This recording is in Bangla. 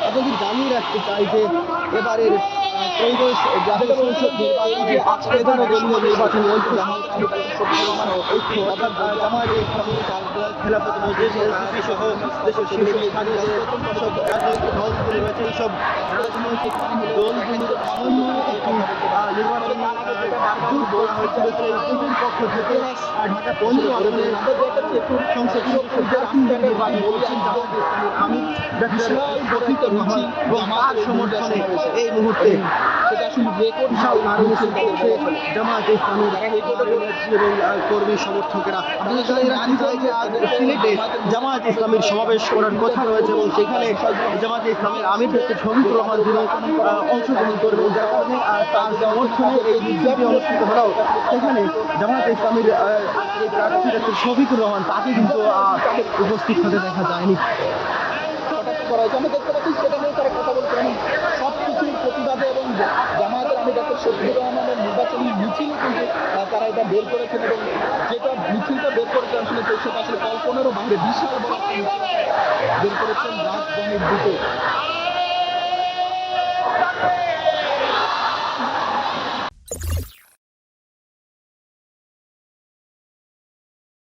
আপনাদের জানিয়ে রাখতে চাই যে এবারের ত্রয়োদশ জাতীয় সংসদ নির্বাচন যে আজকে দলীয় নির্বাচন ঐক্য ঐক্য অর্থাৎ জামায়াতে ইসলামী খেলাফত মজলিস এনসিপি সহ দেশের শীর্ষ স্থানীয় সব রাজনৈতিক দলগুলি রয়েছে এইসব রাজনৈতিক দলগুলির সমন্বয়ে একটি নির্বাচনী জোট করা হয়েছিল সেই জোটের পক্ষ থেকে ঢাকা 15 আসনের সংসদ সদস্য নির্বাচন করছেন জামায়াতে ইসলামীর আমির ডক্টর শফিকুর রহমান এবং তার সমর্থনে এই মুহূর্তে সেটা আসলে রেকর্ড বিশাল নারী মিছিল করছে জামায়াতে ইসলামীর এবং কর্মী সমর্থকেরা। আপনাদের সাথে জানতে চাই যে আজ সিলেটে জামায়াতে ইসলামীর সমাবেশ করার কথা রয়েছে এবং সেখানে জামায়াতে ইসলামের আমির ডক্টর শফিকুর রহমান তিনি অংশগ্রহণ করবেন, যার কারণে তার সমর্থনে এই বিজ্ঞাপন অনুষ্ঠিত হলেও সেখানে জামায়াতে ইসলামীর এই প্রার্থী ডক্টর শফিকুর রহমান তাকে কিন্তু উপস্থিত হতে দেখা যায়নি। আমি দেখতে পাচ্ছি সেটা নিয়ে তারা কথা বলছে এবং সব কিছুর প্রতিবাদে এবং জামায়াতের আমি ডক্টর শফিকুর রহমানের নির্বাচনী মিছিলে কিন্তু তারা এটা বের করেছেন এবং যেটা মিছিলটা বের করেছে আসলে সেটা আসলে কল্পনারও বাইরে বিশাল বড় একটা মিছিল বের করেছেন রাজধানীর দিকে।